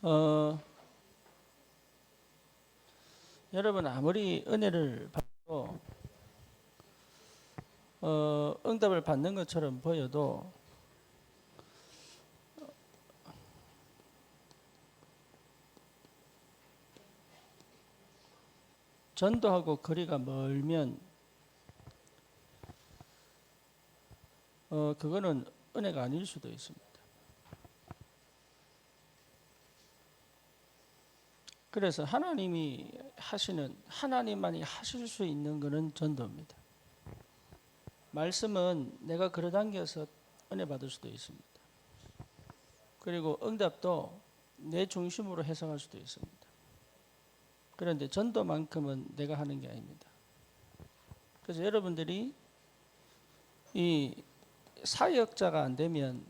어, 여러분 아무리 은혜를 받고 응답을 받는 것처럼 보여도 전도하고 거리가 멀면 그거는 은혜가 아닐 수도 있습니다. 그래서 하나님이 하시는, 하나님만이 하실 수 있는 것은 전도입니다. 말씀은 내가 끌어당겨서 은혜 받을 수도 있습니다. 그리고 응답도 내 중심으로 해석할 수도 있습니다. 그런데 전도만큼은 내가 하는 게 아닙니다. 그래서 여러분들이 이 사역자가 안 되면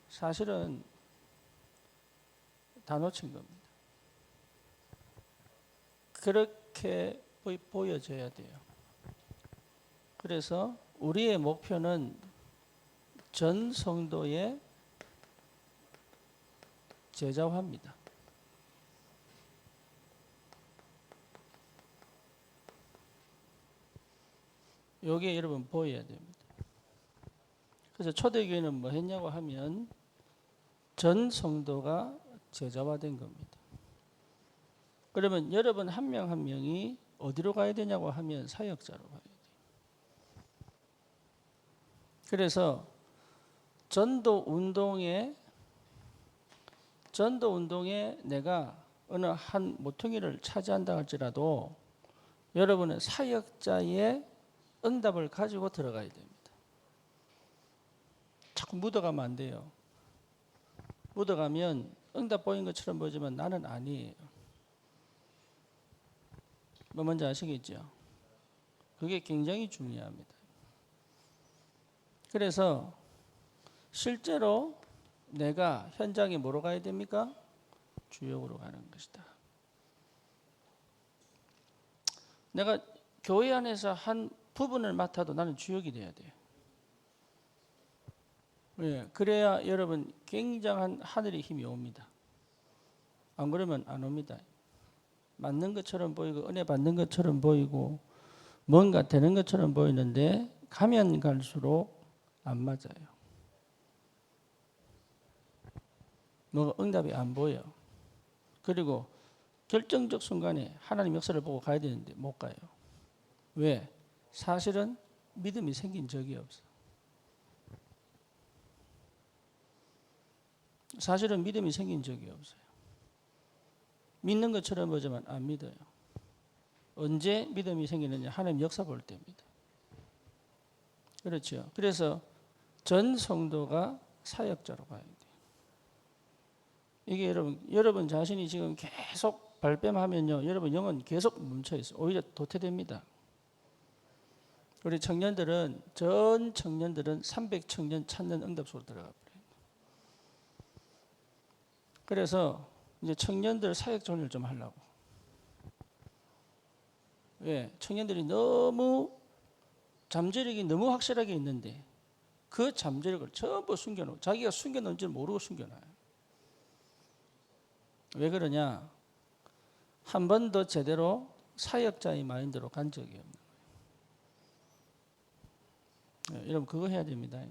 사실은 다 놓친 겁니다. 그렇게 보여져야 돼요. 그래서 우리의 목표는 전 성도의 제자화입니다. 요게 여러분 보여야 됩니다. 그래서 초대교회는 뭐 했냐고 하면 전 성도가 제자화된 겁니다. 그러면 여러분 한 명 한 명이 어디로 가야 되냐고 하면 사역자로 가야 돼요. 그래서 전도 운동에 내가 어느 한 모퉁이를 차지한다 할지라도 여러분은 사역자의 응답을 가지고 들어가야 됩니다. 자꾸 묻어가면 안 돼요. 묻어가면 응답 보인 것처럼 보이지만 나는 아니에요. 뭐 뭔지 아시겠죠? 그게 굉장히 중요합니다. 그래서 실제로 내가 현장에 뭐로 가야 됩니까? 주역으로 가는 것이다. 내가 교회 안에서 한 부분을 맡아도 나는 주역이 돼야 돼요. 예, 그래야 여러분 굉장한 하늘의 힘이 옵니다. 안 그러면 안 옵니다. 맞는 것처럼 보이고 은혜 받는 것처럼 보이고 뭔가 되는 것처럼 보이는데 가면 갈수록 안 맞아요. 뭐가 응답이 안 보여. 그리고 결정적 순간에 하나님 역사를 보고 가야 되는데 못 가요. 왜? 사실은 믿음이 생긴 적이 없어. 사실은 믿음이 생긴 적이 없어요. 믿는 것처럼 보지만 안 믿어요. 언제 믿음이 생기느냐? 하나님 역사 볼 때입니다. 그렇죠. 그래서 전 성도가 사역자로 가야 돼요. 이게 여러분 자신이 지금 계속 발뺌하면요, 여러분 영은 계속 멈춰 있어요. 오히려 도태됩니다. 우리 청년들은, 전 청년들은 300청년 찾는 응답소로 들어가 버려요. 그래서 이제 청년들 사역 전을 좀 하려고. 왜? 청년들이 너무 잠재력이 너무 확실하게 있는데 그 잠재력을 전부 숨겨놓고 자기가 숨겨놓은 줄 모르고 숨겨놔요. 왜 그러냐? 한 번도 제대로 사역자의 마인드로 간 적이 없는 거예요. 여러분 그거 해야 됩니다.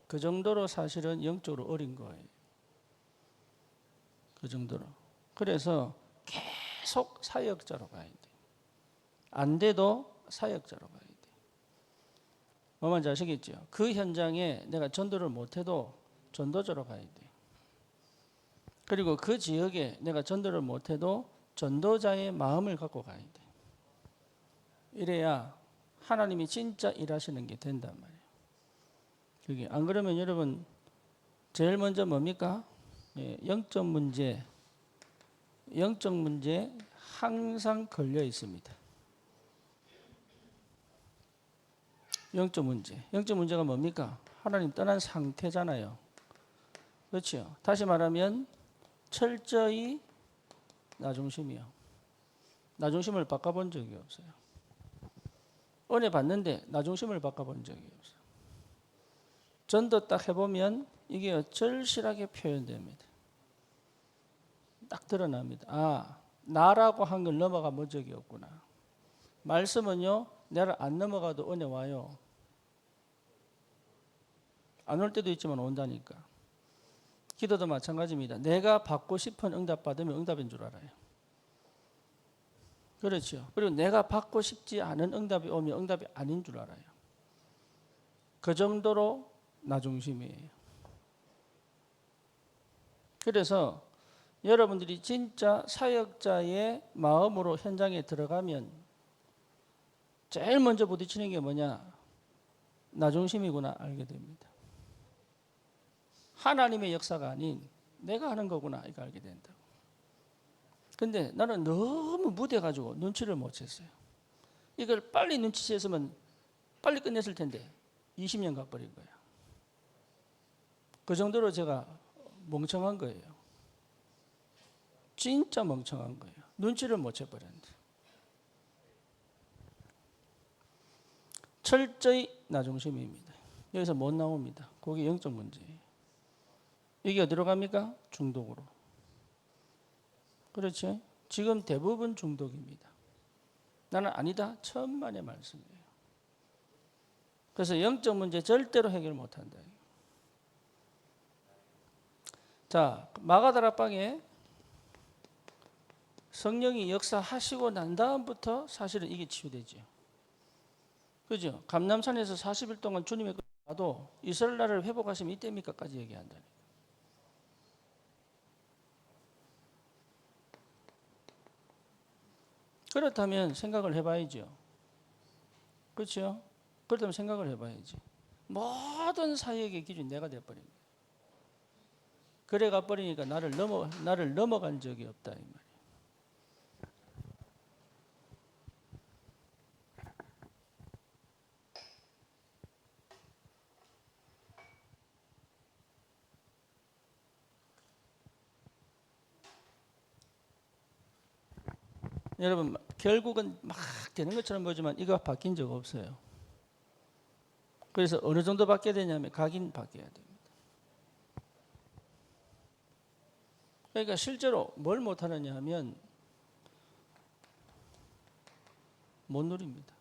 그 정도로 사실은 영적으로 어린 거예요. 그 정도로. 그래서 계속 사역자로 가야 돼. 안 돼도 사역자로 가야 돼. 뭐 말인지 아시겠죠? 그 현장에 내가 전도를 못해도 전도자로 가야 돼. 그리고 그 지역에 내가 전도를 못해도 전도자의 마음을 갖고 가야 돼. 이래야 하나님이 진짜 일하시는 게 된단 말이에요. 그게 안 그러면 여러분 제일 먼저 뭡니까? 영적 문제 항상 걸려 있습니다. 영적 문제가 뭡니까? 하나님 떠난 상태잖아요. 그렇죠? 다시 말하면 철저히 나 중심이요. 나 중심을 바꿔본 적이 없어요. 은혜 받는데 나 중심을 바꿔본 적이 없어요. 전도 딱 해보면 이게 절실하게 표현됩니다. 딱 드러납니다. 아, 나라고 한 걸 넘어가 본 적이 없구나. 말씀은요, 내가 안 넘어가도 은혜 와요. 안 올 때도 있지만 온다니까. 기도도 마찬가지입니다. 내가 받고 싶은 응답 받으면 응답인 줄 알아요. 그렇죠. 그리고 내가 받고 싶지 않은 응답이 오면 응답이 아닌 줄 알아요. 그 정도로 나 중심이에요. 그래서 여러분들이 진짜 사역자의 마음으로 현장에 들어가면 제일 먼저 부딪히는 게 뭐냐? 나 중심이구나 알게 됩니다. 하나님의 역사가 아닌 내가 하는 거구나 이거 알게 된다고. 근데 나는 너무 무뎌가지고 눈치를 못 챘어요. 이걸 빨리 눈치챘으면 빨리 끝냈을 텐데 20년 가버린 거야. 그 정도로 제가 멍청한 거예요. 진짜 멍청한 거예요. 눈치를 못 채버렸는데. 철저히 나 중심입니다. 여기서 못 나옵니다. 그게 영적 문제예요. 이게 어디로 갑니까? 중독으로. 그렇죠? 지금 대부분 중독입니다. 나는 아니다. 천만의 말씀이에요. 그래서 영적 문제 절대로 해결 못한다. 자, 마가다락방에 성령이 역사하시고 난 다음부터 사실은 이게 치유되죠. 그죠? 감람산에서 40일 동안 주님의 나도 이스라엘 나라를 회복하시면 이때입니까까지 얘기한다. 그렇다면 생각을 해봐야죠. 그렇죠? 그렇다면 생각을 해봐야지. 모든 사역의 기준 내가 돼버린 거예요. 그래 가버리니까 나를 넘어간 적이 없다 이 말이에요. 여러분 결국은 막 되는 것처럼 보지만 이거 바뀐 적 없어요. 그래서 어느 정도 바뀌어야 되냐면 가긴 바뀌어야 됩니다. 그러니까 실제로 뭘 못하느냐 하면 못 누립니다.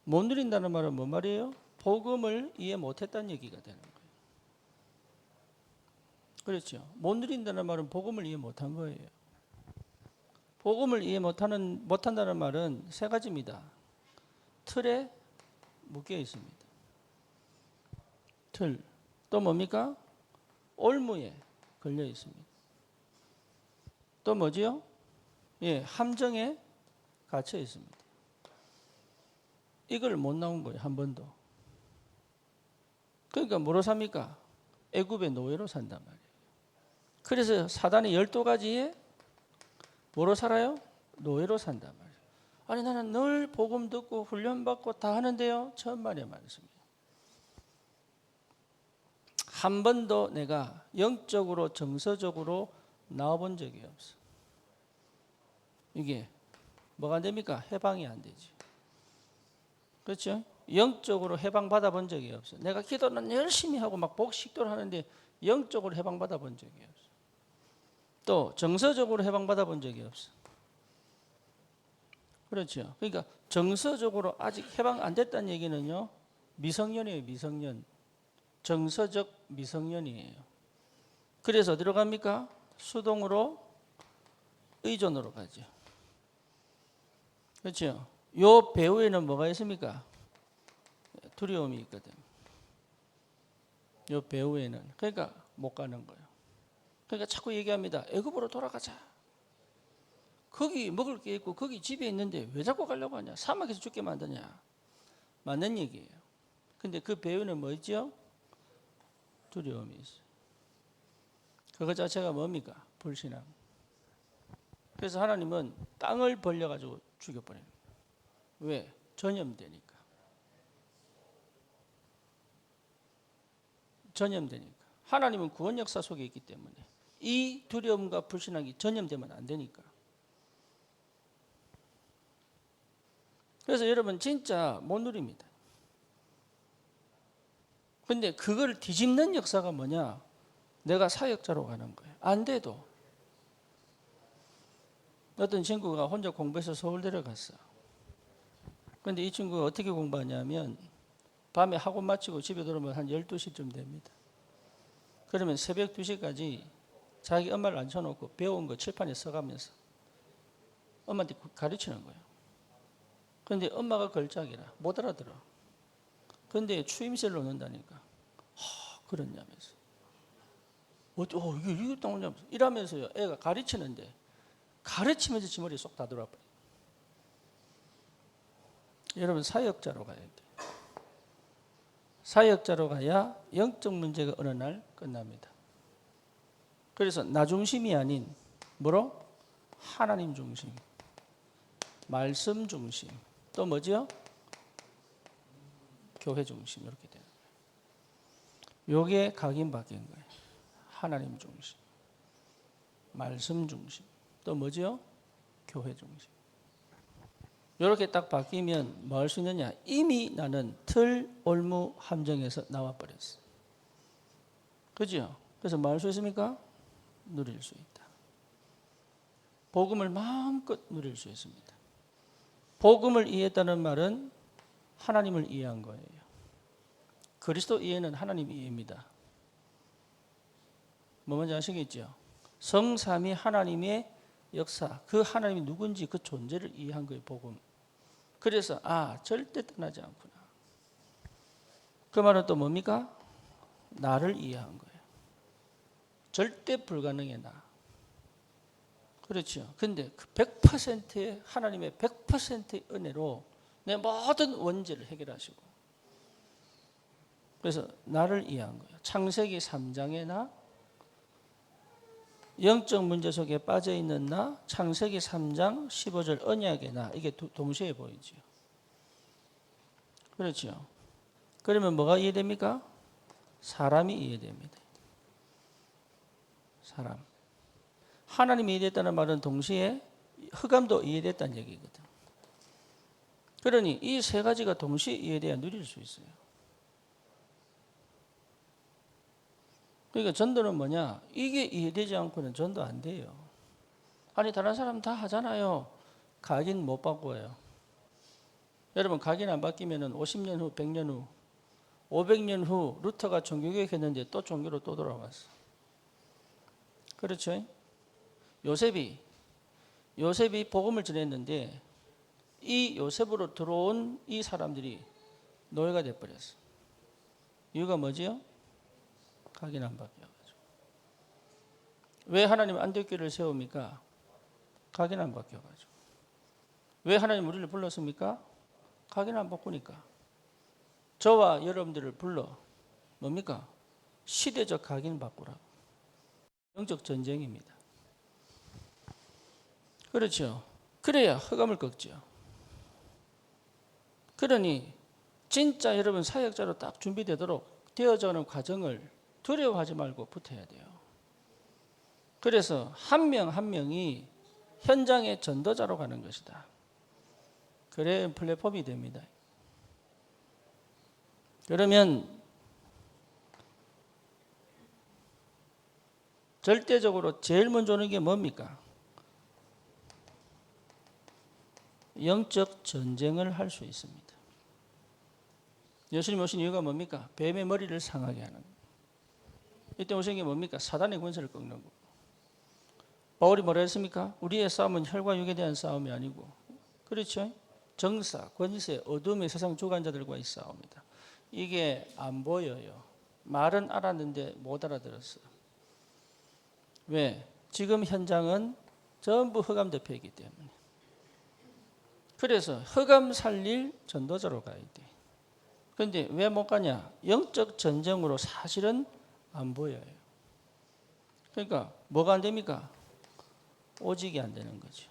못 누린다는 말은 뭔 말이에요? 복음을 이해 못했다는 얘기가 되는 거예요. 그렇죠. 못 누린다는 말은 복음을 이해 못한 거예요. 복음을 이해 못한다는 말은 세 가지입니다. 틀에 묶여 있습니다. 틀. 또 뭡니까? 올무에 걸려 있습니다. 또 뭐지요? 예, 함정에 갇혀 있습니다. 이걸 못 나온 거예요. 한 번도. 그러니까 뭐로 삽니까? 애굽의 노예로 산단 말이에요. 그래서 사단의 12가지에 뭐로 살아요? 노예로 산단 말이에요. 아니 나는 늘 복음 듣고 훈련받고 다 하는데요. 천만의 말씀이에요. 한 번도 내가 영적으로 정서적으로 나와본 적이 없어. 이게 뭐가 안 됩니까? 해방이 안 되지. 그렇죠? 영적으로 해방 받아본 적이 없어. 내가 기도는 열심히 하고 막 복식도를 하는데 영적으로 해방 받아본 적이 없어. 또 정서적으로 해방 받아본 적이 없어. 그렇죠? 그러니까 정서적으로 아직 해방 안 됐다는 얘기는요. 미성년이에요. 미성년. 정서적 미성년이에요. 그래서 어디로 갑니까? 수동으로 의존으로 가죠. 그렇죠? 요 배후에는 뭐가 있습니까? 두려움이 있거든. 요 배후에는. 그러니까 못 가는 거예요. 그러니까 자꾸 얘기합니다. 애굽으로 돌아가자. 거기 먹을 게 있고 거기 집에 있는데 왜 자꾸 가려고 하냐? 사막에서 죽게 만드냐? 맞는 얘기예요. 근데 그 배후는 뭐 있죠? 두려움이 있어요. 그것 자체가 뭡니까? 불신앙. 그래서 하나님은 땅을 벌려가지고 죽여버려요. 왜? 전염되니까. 전염되니까. 하나님은 구원 역사 속에 있기 때문에 이 두려움과 불신앙이 전염되면 안 되니까. 그래서 여러분 진짜 못 누립니다. 근데 그걸 뒤집는 역사가 뭐냐? 내가 사역자로 가는 거예요. 안 돼도. 어떤 친구가 혼자 공부해서 서울대를 갔어. 근데 이 친구가 어떻게 공부하냐면 밤에 학원 마치고 집에 들어오면 한 12시쯤 됩니다. 그러면 새벽 2시까지 자기 엄마를 앉혀놓고 배운 거 칠판에 써가면서 엄마한테 가르치는 거예요. 그런데 엄마가 걸작이라 못 알아들어. 그런데 추임새를 넣는다니까. 그렇냐면서. 이게 나오냐면서. 이러면서요. 애가 가르치는데 가르치면서 지 머리에 쏙 다 들어와 버려요. 여러분 사역자로 가야 돼요. 사역자로 가야 영적 문제가 어느 날 끝납니다. 그래서 나 중심이 아닌 뭐로? 하나님 중심, 말씀 중심, 또 뭐죠? 교회 중심 이렇게 되는 거예요. 요게 각인바뀐 거예요. 하나님 중심, 말씀 중심, 또 뭐죠? 교회 중심. 이렇게 딱 바뀌면 뭐 할 수 있느냐? 이미 나는 틀, 올무, 함정에서 나와버렸어. 그죠? 그래서 뭐 할 수 있습니까? 누릴 수 있다. 복음을 마음껏 누릴 수 있습니다. 복음을 이해했다는 말은 하나님을 이해한 거예요. 그리스도 이해는 하나님 이해입니다. 뭐 뭔지 아시겠죠? 성삼위 하나님의 역사, 그 하나님이 누군지 그 존재를 이해한 거예요, 복음. 그래서 절대 떠나지 않구나. 그 말은 또 뭡니까? 나를 이해한 거예요. 절대 불가능해 나. 그렇죠. 근데 그 100%의 하나님의 100%의 은혜로 내 모든 원죄를 해결하시고, 그래서 나를 이해한 거예요. 창세기 3장의 나, 영적 문제 속에 빠져 있는 나, 창세기 3장 15절 언약의 나, 이게 동시에 보이죠. 그렇죠. 그러면 뭐가 이해됩니까? 사람이 이해됩니다. 사람. 하나님이 이해됐다는 말은 동시에 흑암도 이해됐다는 얘기거든. 그러니 이 세 가지가 동시에 이해돼야 누릴 수 있어요. 그러니까 전도는 뭐냐? 이게 이해되지 않고는 전도 안 돼요. 아니 다른 사람 다 하잖아요. 각인 못 바꿔요. 여러분 각인 안 바뀌면 50년 후, 100년 후, 500년 후 루터가 종교개혁 했는데 또 종교로 또 돌아왔어. 그렇죠? 요셉이 복음을 전했는데 이 요셉으로 들어온 이 사람들이 노예가 돼버렸어. 이유가 뭐지요? 각인 안 바뀌어가지고. 왜 하나님 안디옥교회를 세웁니까? 각인 안 바뀌어가지고. 왜 하나님 우리를 불렀습니까? 각인 안 바꾸니까. 저와 여러분들을 불러 뭡니까? 시대적 각인 바꾸라고. 영적 전쟁입니다. 그렇죠. 그래야 흑암을 꺾죠. 그러니 진짜 여러분 사역자로 딱 준비되도록 되어져가는 과정을 두려워하지 말고 붙어야 돼요. 그래서 한 명 한 명이 현장의 전도자로 가는 것이다. 그래 플랫폼이 됩니다. 그러면 절대적으로 제일 먼저 오는 게 뭡니까? 영적 전쟁을 할 수 있습니다. 예수님 오신 이유가 뭡니까? 뱀의 머리를 상하게 하는 거예요. 이때 오신 게 뭡니까? 사단의 권세를 꺾는 거예요. 바울이 뭐라 했습니까? 우리의 싸움은 혈과 육에 대한 싸움이 아니고, 그렇죠? 정사, 권세, 어둠의 세상 주관자들과의 싸움이다. 이게 안 보여요. 말은 알았는데 못 알아들었어요. 왜? 지금 현장은 전부 흑암 덮여있기 때문에. 그래서 흑암 살릴 전도자로 가야 돼. 그런데 왜 못 가냐? 영적 전쟁으로 사실은 안 보여요. 그러니까 뭐가 안 됩니까? 오직이 안 되는 거죠.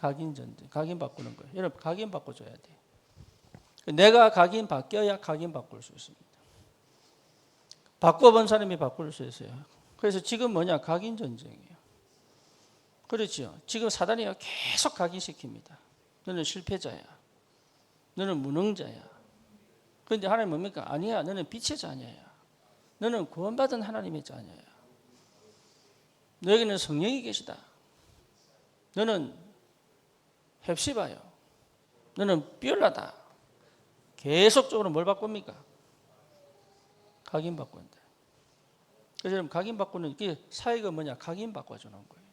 각인 전쟁. 각인 바꾸는 거예요. 여러분 각인 바꿔줘야 돼. 내가 각인 바뀌어야 각인 바꿀 수 있습니다. 바꿔본 사람이 바꿀 수 있어요. 그래서 지금 뭐냐? 각인 전쟁이에요. 그렇죠. 지금 사단이 계속 각인시킵니다. 너는 실패자야. 너는 무능자야. 그런데 하나님 뭡니까? 아니야. 너는 빛의 자녀야. 너는 구원받은 하나님의 자녀야. 너에게는 성령이 계시다. 너는 헵시바요. 너는 삐올라다. 계속적으로 뭘 바꿉니까? 각인 바꾼다. 그래서 여러분 각인 바꾸는 게 사역은 뭐냐? 각인 바꿔주는 거예요.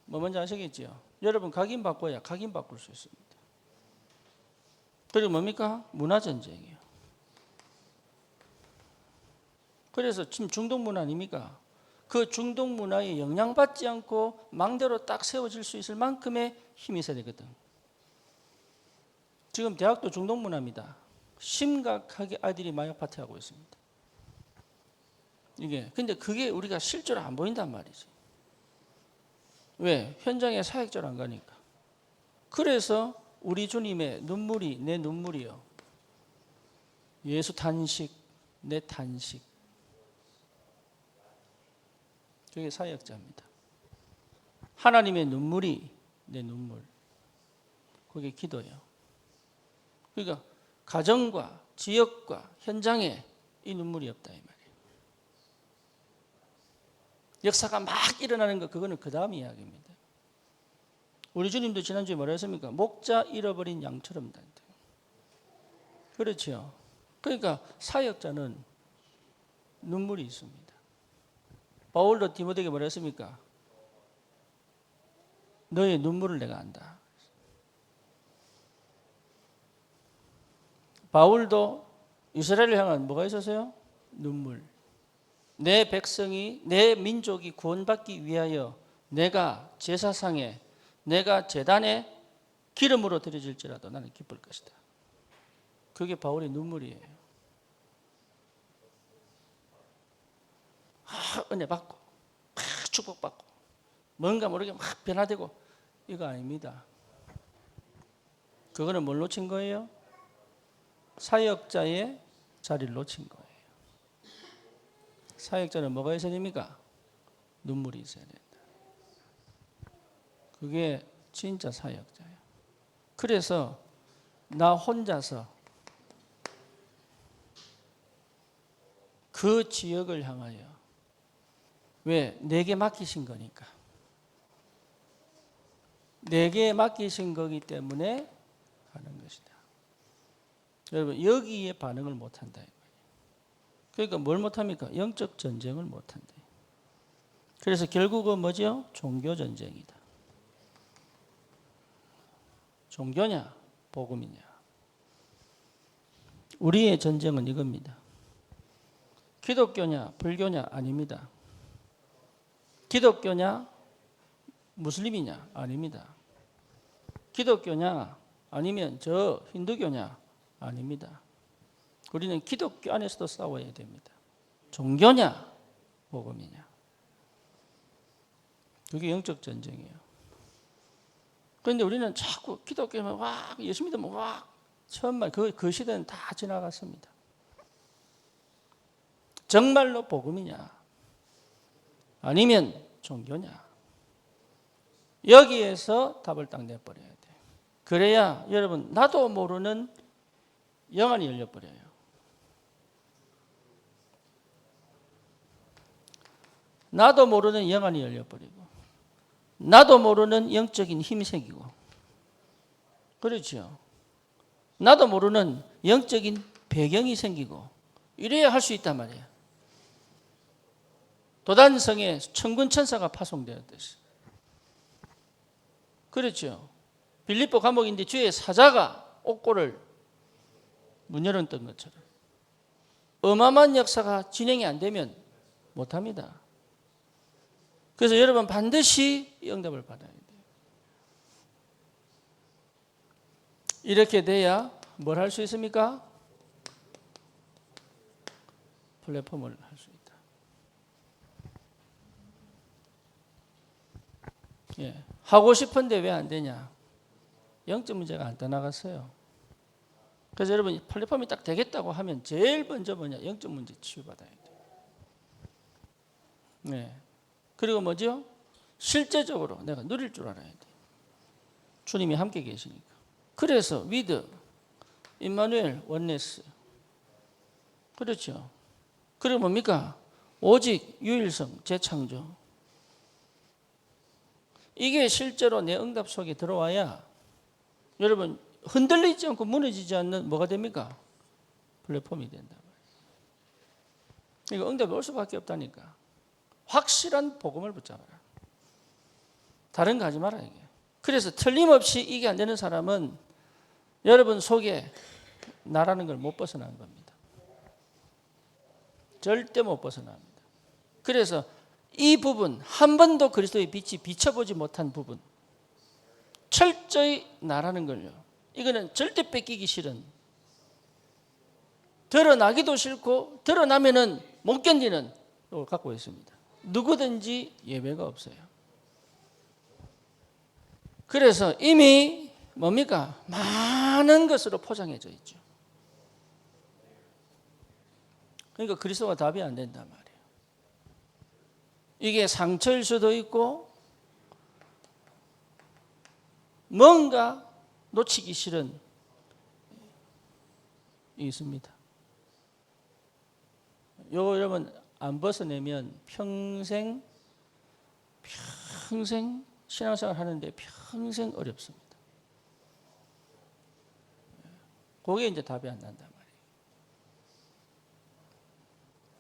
뭐 뭔지 아시겠지요? 여러분 각인 바꿔야 각인 바꿀 수 있습니다. 그리고 뭡니까? 문화전쟁이에요. 그래서 지금 중동 문화 아닙니까? 그 중동 문화에 영향받지 않고 망대로 딱 세워질 수 있을 만큼의 힘이 있어야 되거든. 지금 대학도 중동 문화입니다. 심각하게 아이들이 마약 파티하고 있습니다. 근데 그게 우리가 실제로 안 보인단 말이지. 왜? 현장에 사역자로 안 가니까. 그래서 우리 주님의 눈물이 내 눈물이요. 예수 탄식, 내 탄식. 그게 사역자입니다. 하나님의 눈물이 내 눈물. 그게 기도예요. 그러니까 가정과 지역과 현장에 이 눈물이 없다 이 말이에요. 역사가 막 일어나는 거 그거는 그 다음 이야기입니다. 우리 주님도 지난주에 뭐라 했습니까? 목자 잃어버린 양처럼 단다. 그렇죠. 그러니까 사역자는 눈물이 있습니다. 바울도 디모데에게 뭐라 했습니까? 너의 눈물을 내가 안다. 바울도 이스라엘을 향한 뭐가 있었어요? 눈물. 내 백성이, 내 민족이 구원받기 위하여 내가 제사상에, 내가 제단에 기름으로 드려질지라도 나는 기쁠 것이다. 그게 바울의 눈물이에요. 은혜 받고, 축복받고, 뭔가 모르게 막 변화되고, 이거 아닙니다. 그거는 뭘 놓친 거예요? 사역자의 자리를 놓친 거예요. 사역자는 뭐가 있어야 됩니까? 눈물이 있어야 된다. 그게 진짜 사역자예요. 그래서 나 혼자서 그 지역을 향하여 왜? 내게 맡기신 거니까. 내게 맡기신 거기 때문에 하는 것이다. 여러분 여기에 반응을 못한다. 그러니까 뭘 못합니까? 영적 전쟁을 못한다. 그래서 결국은 뭐죠? 종교 전쟁이다. 종교냐? 복음이냐? 우리의 전쟁은 이겁니다. 기독교냐? 불교냐? 아닙니다. 기독교냐? 무슬림이냐? 아닙니다. 기독교냐? 아니면 저 힌두교냐? 아닙니다. 우리는 기독교 안에서도 싸워야 됩니다. 종교냐? 복음이냐? 그게 영적 전쟁이에요. 그런데 우리는 자꾸 기독교면 와, 예수 믿으면 와, 정말 그 시대는 다 지나갔습니다. 정말로 복음이냐? 아니면 종교냐? 여기에서 답을 딱 내버려야 돼. 그래야 여러분 나도 모르는 영안이 열려버려요. 나도 모르는 영안이 열려버리고 나도 모르는 영적인 힘이 생기고 그렇죠. 나도 모르는 영적인 배경이 생기고 이래야 할 수 있단 말이에요. 도단성에 천군 천사가 파송되었듯이 그렇죠. 빌립보 감옥인데 주의 사자가 옥고를 문 열었던 것처럼 어마어마한 역사가 진행이 안 되면 못합니다. 그래서 여러분 반드시 응답을 받아야 돼요. 이렇게 돼야 뭘 할 수 있습니까? 플랫폼을 할 수 있다. 예. 하고 싶은데 왜 안 되냐? 영적 문제가 안 떠나갔어요. 그래서 여러분 플랫폼이 딱 되겠다고 하면 제일 먼저 뭐냐? 영적 문제 치유받아야 돼요. 네. 그리고 뭐죠? 실제적으로 내가 누릴 줄 알아야 돼. 주님이 함께 계시니까. 그래서 위드, 임마누엘, 원네스. 그렇죠. 그리고 뭡니까? 오직 유일성, 재창조. 이게 실제로 내 응답 속에 들어와야 여러분 흔들리지 않고 무너지지 않는 뭐가 됩니까? 플랫폼이 된다. 이거 응답이 올 수밖에 없다니까. 확실한 복음을 붙잡아라. 다른 거 하지 마라 이게. 그래서 틀림없이 이게 안 되는 사람은 여러분 속에 나라는 걸 못 벗어난 겁니다. 절대 못 벗어납니다. 그래서 이 부분 한 번도 그리스도의 빛이 비춰보지 못한 부분 철저히 나라는 걸요. 이거는 절대 뺏기기 싫은 드러나기도 싫고 드러나면은 못 견디는 걸 갖고 있습니다. 누구든지 예외가 없어요. 그래서 이미 뭡니까? 많은 것으로 포장해져 있죠. 그러니까 그리스도가 답이 안 된단 말이에요. 이게 상처일 수도 있고 뭔가 놓치기 싫은 있습니다. 요거 여러분 안 벗어내면 평생 신앙생활 하는데 평생 어렵습니다. 그게 이제 답이 안 난단 말이에요.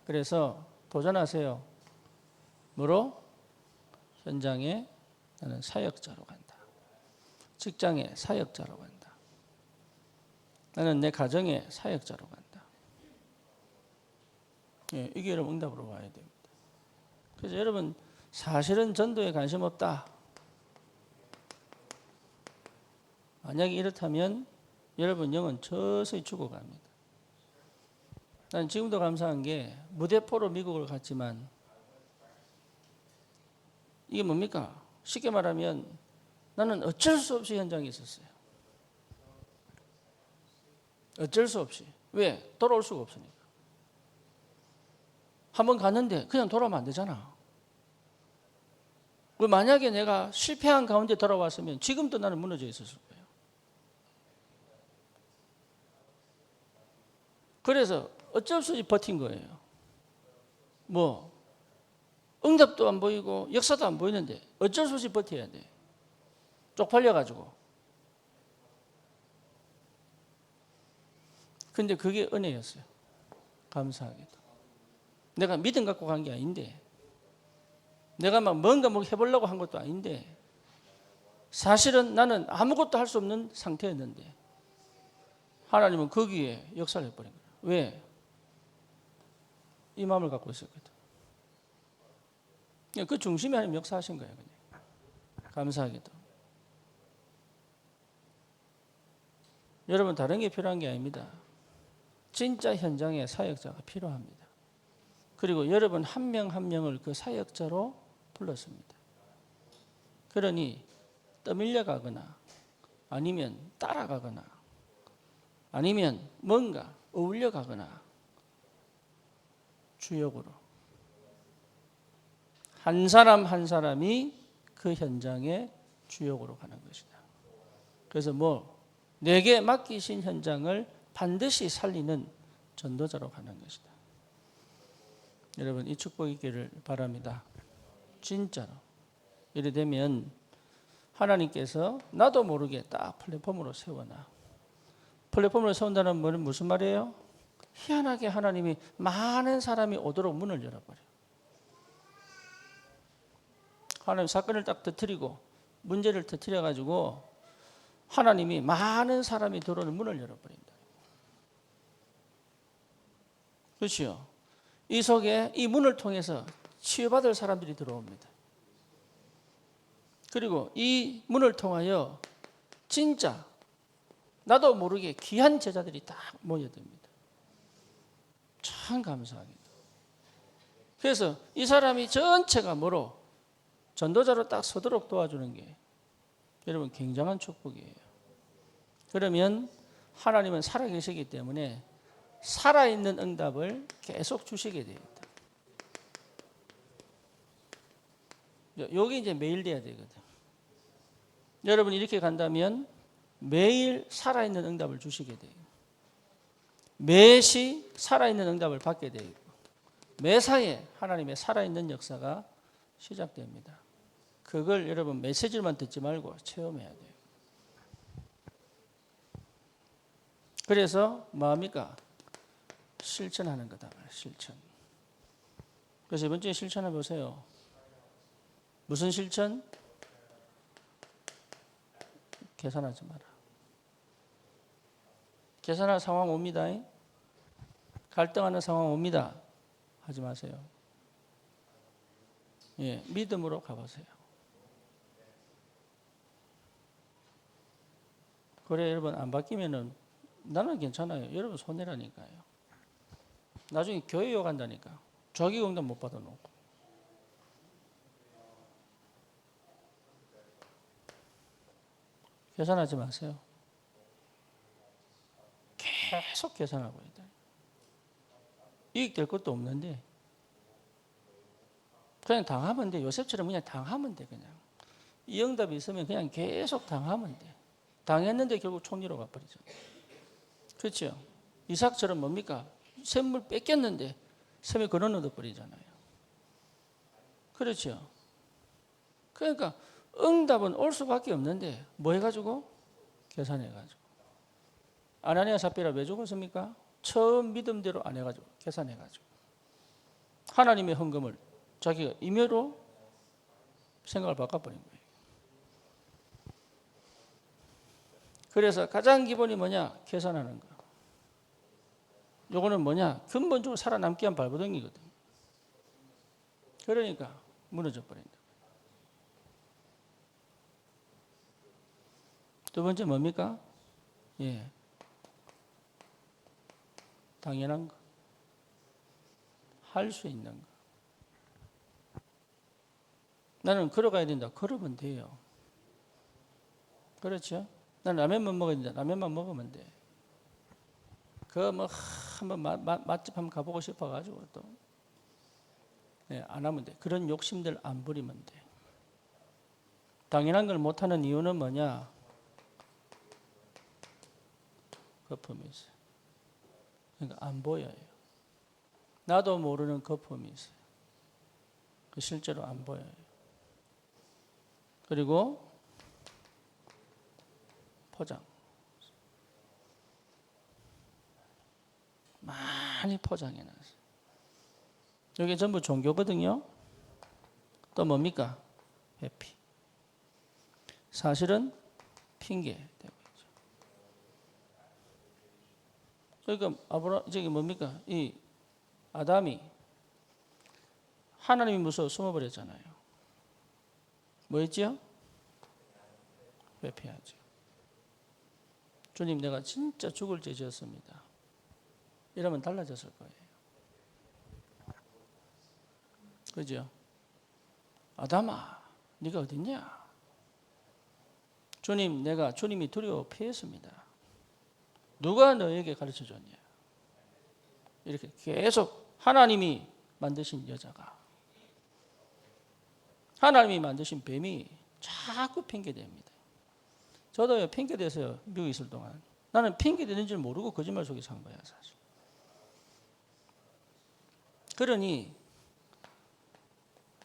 그래서 도전하세요. 뭐로? 현장에 나는 사역자로 간다. 직장에 사역자로 간다. 나는 내 가정에 사역자로 간다. 예, 이게 여러분 응답으로 와야 됩니다. 그래서 여러분 사실은 전도에 관심 없다. 만약에 이렇다면 여러분 영은 서서히 죽어갑니다. 난 지금도 감사한 게 무대포로 미국을 갔지만 이게 뭡니까? 쉽게 말하면 나는 어쩔 수 없이 현장에 있었어요. 어쩔 수 없이. 왜? 돌아올 수가 없으니까. 한번 갔는데 그냥 돌아오면 안 되잖아. 만약에 내가 실패한 가운데 돌아왔으면 지금도 나는 무너져 있었을 거예요. 그래서 어쩔 수 없이 버틴 거예요. 뭐 응답도 안 보이고 역사도 안 보이는데 어쩔 수 없이 버텨야 돼. 쪽팔려가지고. 근데 그게 은혜였어요. 감사하게도. 내가 믿음 갖고 간 게 아닌데 내가 막 뭔가 뭐 해보려고 한 것도 아닌데 사실은 나는 아무것도 할 수 없는 상태였는데 하나님은 거기에 역사를 해버린 거예요. 왜? 이 마음을 갖고 있었거든. 그 중심에 하나님 역사하신 거예요. 그냥. 감사하게도. 여러분 다른 게 필요한 게 아닙니다. 진짜 현장에 사역자가 필요합니다. 그리고 여러분 한 명 한 명을 그 사역자로 불렀습니다. 그러니 떠밀려 가거나 아니면 따라가거나 아니면 뭔가 어울려 가거나 주역으로 한 사람 한 사람이 그 현장의 주역으로 가는 것이다. 그래서 뭐 내게 맡기신 현장을 반드시 살리는 전도자로 가는 것이다. 여러분 이 축복 있기를 바랍니다. 진짜로. 이래 되면 하나님께서 나도 모르게 딱 플랫폼으로 세워놔. 플랫폼으로 세운다는 말은 무슨 말이에요? 희한하게 하나님이 많은 사람이 오도록 문을 열어버려. 하나님 사건을 딱 터뜨리고 문제를 터뜨려가지고 하나님이 많은 사람이 들어오는 문을 열어버린다. 그렇죠? 이 속에 이 문을 통해서 치유받을 사람들이 들어옵니다. 그리고 이 문을 통하여 진짜 나도 모르게 귀한 제자들이 딱 모여듭니다. 참 감사하게도. 그래서 이 사람이 전체가 뭐로? 전도자로 딱 서도록 도와주는 게 여러분 굉장한 축복이에요. 그러면 하나님은 살아계시기 때문에 살아있는 응답을 계속 주시게 돼요. 여기 이제 매일 돼야 되거든. 여러분 이렇게 간다면 매일 살아있는 응답을 주시게 돼요. 매시 살아있는 응답을 받게 되고 매사에 하나님의 살아있는 역사가 시작됩니다. 그걸 여러분 메시지만 듣지 말고 체험해야 돼요. 그래서 뭐합니까? 실천하는 거다. 실천. 그래서 이번 주에 실천해 보세요. 무슨 실천? 계산하지 마라. 계산할 상황 옵니다. 갈등하는 상황 옵니다. 하지 마세요. 예, 믿음으로 가보세요. 그래 여러분 안 바뀌면은 나는 괜찮아요. 여러분 손해라니까요. 나중에 교회 욕한다니까. 자기 응답 못 받아놓고. 계산하지 마세요. 계속 계산하고 있다. 이익 될 것도 없는데 그냥 당하면 돼. 요셉처럼 그냥 당하면 돼. 그냥 이 응답이 있으면 그냥 계속 당하면 돼. 당했는데 결국 총리로 가버리죠. 그렇죠? 이삭처럼 뭡니까? 샘물 뺏겼는데 샘에 걸어 넣어버리잖아요. 그렇죠? 그러니까 응답은 올 수밖에 없는데 뭐 해가지고? 계산해가지고. 아나니아 삽비라 왜 죽었습니까? 처음 믿음대로 안 해가지고 계산해가지고 하나님의 헌금을 자기가 임의로 생각을 바꿔버린 거예요. 그래서 가장 기본이 뭐냐? 계산하는 거. 요거는 뭐냐? 근본적으로 살아남기 위한 발버둥이거든. 그러니까 무너져 버린다. 두 번째 뭡니까? 예. 당연한 거. 할 수 있는 거. 나는 걸어가야 된다. 걸으면 돼요. 그렇죠? 나는 라면만 먹어야 된다. 라면만 먹으면 돼. 그 뭐 한번 맛집 한번 가보고 싶어가지고 또 안 하면 돼. 그런 욕심들 안 부리면 돼. 당연한 걸 못하는 이유는 뭐냐? 거품이 있어요. 그러니까 안 보여요. 나도 모르는 거품이 있어요. 실제로 안 보여요. 그리고 포장. 많이 포장해놨어요. 이게 전부 종교거든요. 또 뭡니까? 회피. 사실은 핑계 되고 있죠. 그러니까 저기 뭡니까? 이 아담이 하나님이 무서워 숨어버렸잖아요. 뭐 했지요? 회피하죠. 주님 내가 진짜 죽을 죄 지었습니다. 이러면 달라졌을 거예요. 그죠? 아담아, 네가 어딨냐? 주님, 내가 주님이 두려워 피했습니다. 누가 너에게 가르쳐 줬냐? 이렇게 계속 하나님이 만드신 여자가, 하나님이 만드신 뱀이 자꾸 핑계댑니다. 저도요, 핑계대서요, 미국에 있을 동안. 나는 핑계대는 줄 모르고 거짓말 속에 산 거야, 사실. 그러니,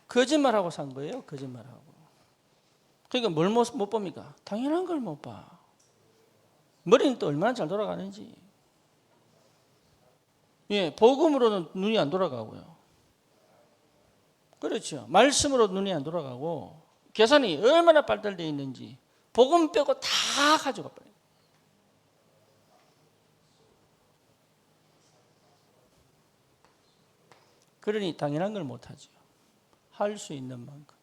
거짓말하고 산 거예요, 거짓말하고. 그러니까 뭘 못 봅니까? 당연한 걸 못 봐. 머리는 또 얼마나 잘 돌아가는지. 예, 복음으로는 눈이 안 돌아가고요. 그렇죠. 말씀으로 눈이 안 돌아가고, 계산이 얼마나 발달되어 있는지, 복음 빼고 다 가져가 버려요. 그러니 당연한 걸 못하죠. 할 수 있는 만큼.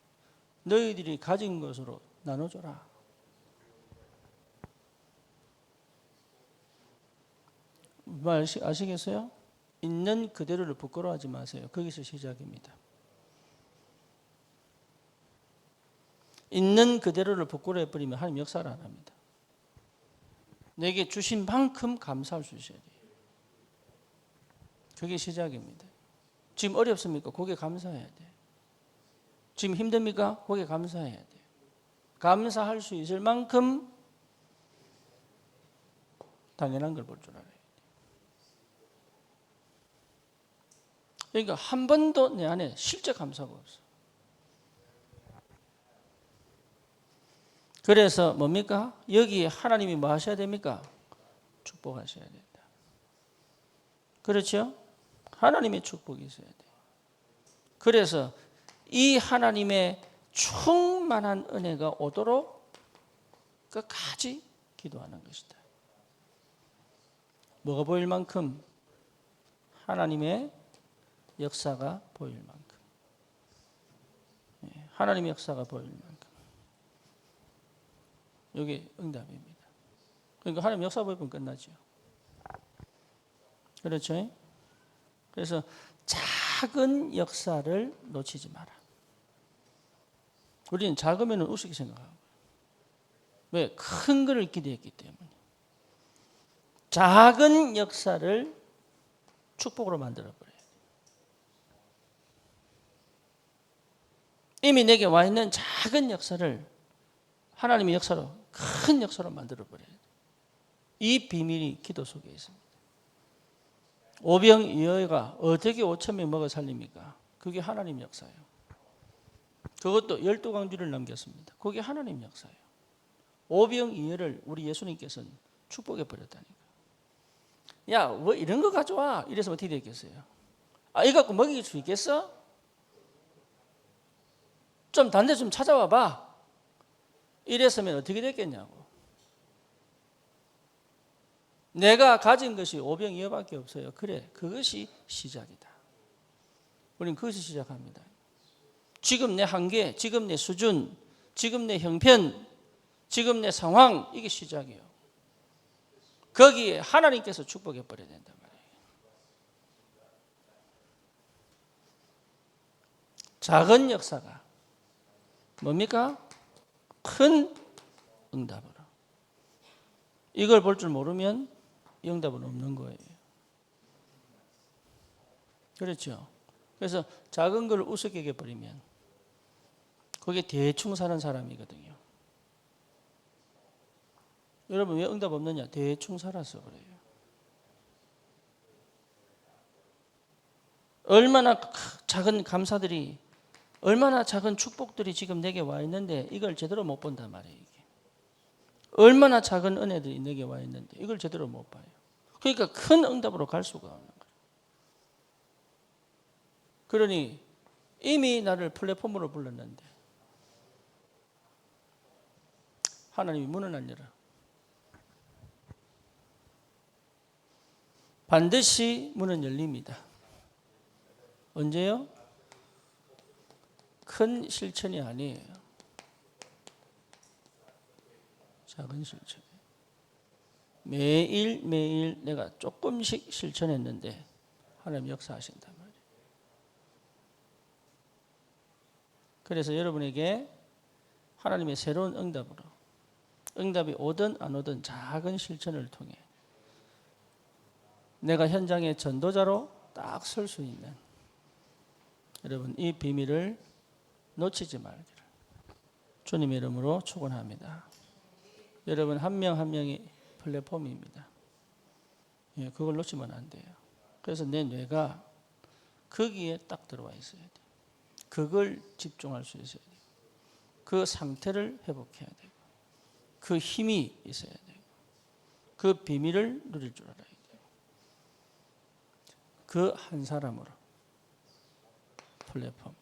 너희들이 가진 것으로 나눠줘라. 말 아시겠어요? 있는 그대로를 부끄러워하지 마세요. 거기서 시작입니다. 있는 그대로를 부끄러워 해버리면 하나님 역사를 안 합니다. 내게 주신 만큼 감사할 수 있어야 돼요. 그게 시작입니다. 지금 어렵습니까? 거기에 감사해야 돼요. 지금 힘듭니까? 거기에 감사해야 돼요. 감사할 수 있을 만큼 당연한 걸 볼 줄 알아요. 그러니까 한 번도 내 안에 실제 감사가 없어. 그래서 뭡니까? 여기에 하나님이 뭐 하셔야 됩니까? 축복하셔야 된다. 그렇죠? 하나님의 축복이 있어야 돼요. 그래서 이 하나님의 충만한 은혜가 오도록 끝까지 기도하는 것이다. 뭐가 보일 만큼? 하나님의 역사가 보일 만큼. 하나님의 역사가 보일 만큼. 이게 응답입니다. 그러니까 하나님 역사 보이면 끝나죠. 그렇죠? 그래서 작은 역사를 놓치지 마라. 우리는 작으면 우습게 생각하고. 왜? 큰 것을 기대했기 때문에. 작은 역사를 축복으로 만들어버려요. 이미 내게 와 있는 작은 역사를 하나님의 역사로, 큰 역사로 만들어버려요. 이 비밀이 기도 속에 있습니다. 오병이어가 어떻게 5,000명 먹어 살립니까? 그게 하나님 역사예요. 그것도 12광주를 남겼습니다. 그게 하나님 역사예요. 오병이어를 우리 예수님께서는 축복해 버렸다니까. 야, 뭐 이런 거 가져와. 이래서 어떻게 됐겠어요? 아, 이거 갖고 먹일 수 있겠어? 좀 다른 데 좀 찾아와 봐. 이랬으면 어떻게 됐겠냐고. 내가 가진 것이 오병이어밖에 없어요. 그래, 그것이 시작이다. 우리는 그것이 시작합니다. 지금 내 한계, 지금 내 수준, 지금 내 형편, 지금 내 상황, 이게 시작이에요. 거기에 하나님께서 축복해 버려야 된단 말이에요. 작은 역사가 뭡니까? 큰 응답으로. 이걸 볼 줄 모르면 응답은 없는 거예요. 그렇죠? 그래서 작은 걸 우습게 여겨버리면 그게 대충 사는 사람이거든요. 여러분 왜 응답 없느냐? 대충 살아서 그래요. 얼마나 작은 감사들이, 얼마나 작은 축복들이 지금 내게 와 있는데 이걸 제대로 못 본단 말이에요. 이게. 얼마나 작은 은혜들이 내게 와 있는데 이걸 제대로 못 봐요. 그러니까 큰 응답으로 갈 수가 없는 거예요. 그러니 이미 나를 플랫폼으로 불렀는데 하나님이 문을 안 열어. 반드시 문은 열립니다. 언제요? 큰 실천이 아니에요. 작은 실천. 매일 내가 조금씩 실천했는데 하나님 역사하신단 말이에요. 그래서 여러분에게 하나님의 새로운 응답으로, 응답이 오든 안 오든 작은 실천을 통해 내가 현장의 전도자로 딱 설 수 있는, 여러분 이 비밀을 놓치지 말기를 주님의 이름으로 축원합니다. 여러분 한 명 한 명이 플랫폼입니다. 예, 그걸 놓치면 안 돼요. 그래서 내 뇌가 거기에 딱 들어와 있어야 돼요. 그걸 집중할 수 있어야 돼요. 그 상태를 회복해야 되고, 그 힘이 있어야 되고, 그 비밀을 누릴 줄 알아야 돼요. 그 한 사람으로 플랫폼.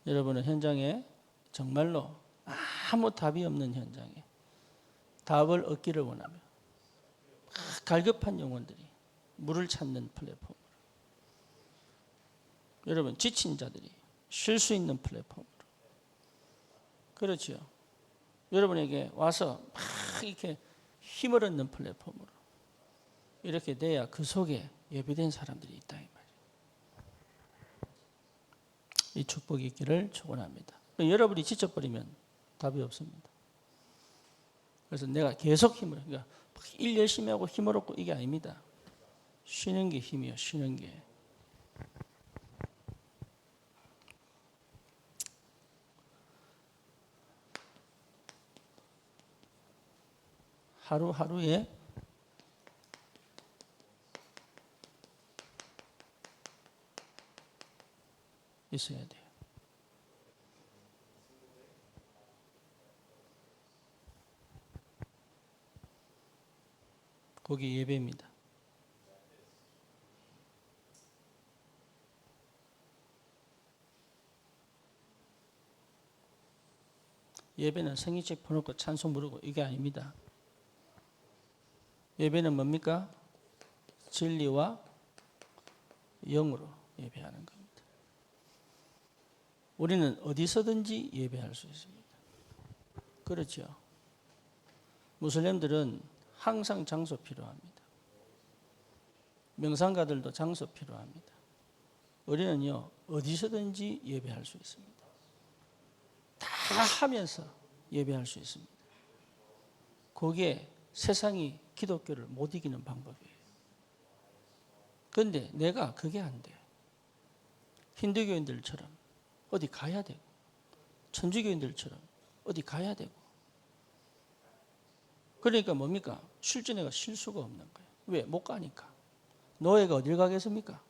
여러분은 현장에 정말로 아무 답이 없는 현장에 답을 얻기를 원하며 갈급한 영혼들이 물을 찾는 플랫폼으로, 여러분 지친 자들이 쉴 수 있는 플랫폼으로, 그렇죠? 여러분에게 와서 막 이렇게 힘을 얻는 플랫폼으로 이렇게 돼야 그 속에 예비된 사람들이 있다 이 말이에요. 이 축복이 있기를 축원합니다. 여러분이 지쳐버리면 답이 없습니다. 그래서 내가 계속 힘을, 그러니까 일 열심히 하고 힘을 얻고 이게 아닙니다. 쉬는 게 힘이에요. 쉬는 게. 하루하루에 있어야 돼요. 거기 예배입니다. 예배는 생일책 보놓고 찬송 부르고 이게 아닙니다. 예배는 뭡니까? 진리와 영으로 예배하는 겁니다. 우리는 어디서든지 예배할 수 있습니다. 그렇죠? 무슬림들은 항상 장소 필요합니다. 명상가들도 장소 필요합니다. 우리는요, 어디서든지 예배할 수 있습니다. 다 하면서 예배할 수 있습니다. 그게 세상이 기독교를 못 이기는 방법이에요. 그런데 내가 그게 안 돼. 힌두교인들처럼 어디 가야 되고, 천주교인들처럼 어디 가야 되고. 그러니까 뭡니까? 실전에가 쉴 수가 없는 거예요. 왜? 못 가니까. 노예가 어딜 가겠습니까?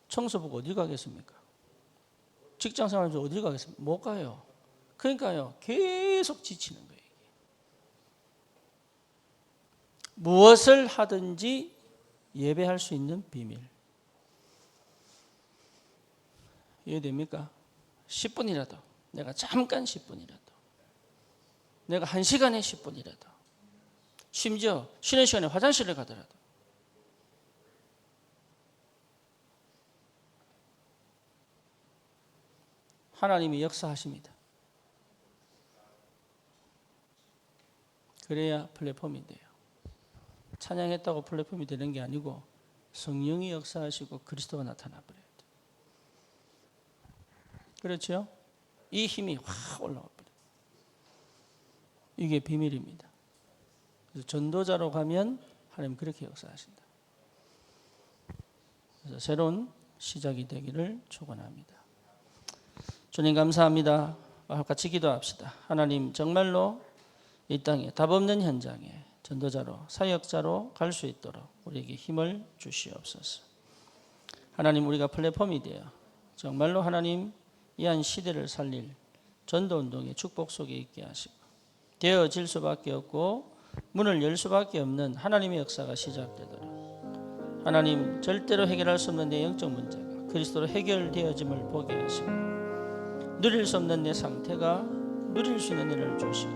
청소부가 어딜 가겠습니까? 직장생활 좀 어딜 가겠습니까? 못 가요. 그러니까요, 계속 지치는 거예요. 무엇을 하든지 예배할 수 있는 비밀. 이해됩니까? 10분이라도, 내가 잠깐 10분이라도, 내가 1시간에 10분이라도, 심지어 쉬는 시간에 화장실을 가더라도 하나님이 역사하십니다. 그래야 플랫폼이 돼요. 찬양했다고 플랫폼이 되는 게 아니고 성령이 역사하시고 그리스도가 나타나 버려요. 그렇죠? 이 힘이 확 올라와 버려요. 이게 비밀입니다. 그래서 전도자로 가면 하나님 그렇게 역사하신다. 그래서 새로운 시작이 되기를 축원합니다. 주님 감사합니다. 같이 기도합시다. 하나님 정말로 이 땅에 답 없는 현장에 전도자로 사역자로 갈 수 있도록 우리에게 힘을 주시옵소서. 하나님 우리가 플랫폼이 되어 정말로 하나님 이 한 시대를 살릴 전도운동의 축복 속에 있게 하시고 되어질 수밖에 없고 문을 열 수밖에 없는 하나님의 역사가 시작되도록 하나님 절대로 해결할 수 없는 내 영적 문제가 그리스도로 해결되어짐을 보게 하시고 누릴 수 없는 내 상태가 누릴 수 있는 일을 주시고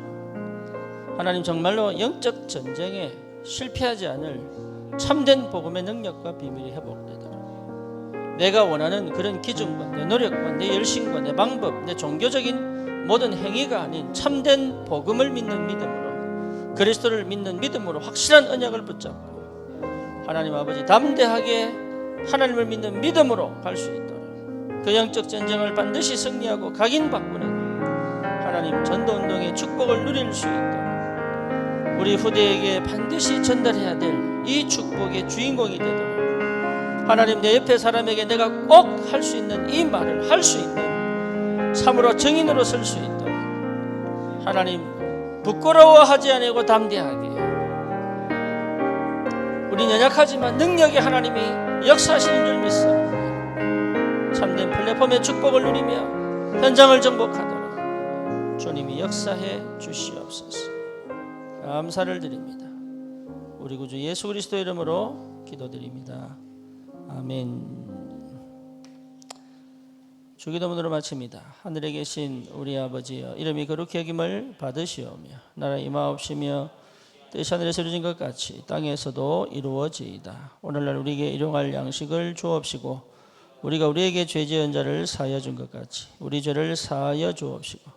하나님 정말로 영적 전쟁에 실패하지 않을 참된 복음의 능력과 비밀이 회복되도록 내가 원하는 그런 기준과 내 노력과 내 열심과 내 방법, 내 종교적인 모든 행위가 아닌 참된 복음을 믿는 믿음으로 그리스도를 믿는 믿음으로 확실한 언약을 붙잡고 하나님 아버지 담대하게 하나님을 믿는 믿음으로 갈 수 있도록 그 영적 전쟁을 반드시 승리하고 각인바꾸는 하나님 전도운동의 축복을 누릴 수 있도록 우리 후대에게 반드시 전달해야 될 이 축복의 주인공이 되도록 하나님 내 옆에 사람에게 내가 꼭 할 수 있는 이 말을 할 수 있는 참으로 증인으로 설 수 있도록 하나님 부끄러워하지 않고 담대하게 우린 연약하지만 능력의 하나님이 역사하시는 줄 믿사옵니다. 참된 플랫폼의 축복을 누리며 현장을 정복하도록 주님이 역사해 주시옵소서. 감사를 드립니다. 우리 구주 예수 그리스도 이름으로 기도드립니다. 아멘. 주기도문으로 마칩니다. 하늘에 계신 우리 아버지여 이름이 거룩히 여김을 받으시오며 나라 임하옵시며 뜻이 하늘에서 이루어진 것 같이 땅에서도 이루어지이다. 오늘날 우리에게 일용할 양식을 주옵시고 우리가 우리에게 죄 지은 자를 사하여 준 것 같이 우리 죄를 사하여 주옵시고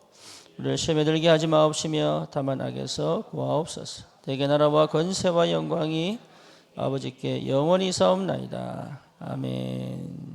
우리를 시험에 들게 하지 마옵시며 다만 악에서 구하옵소서. 대개 나라와 권세와 영광이 아버지께 영원히 사옵나이다. 아멘.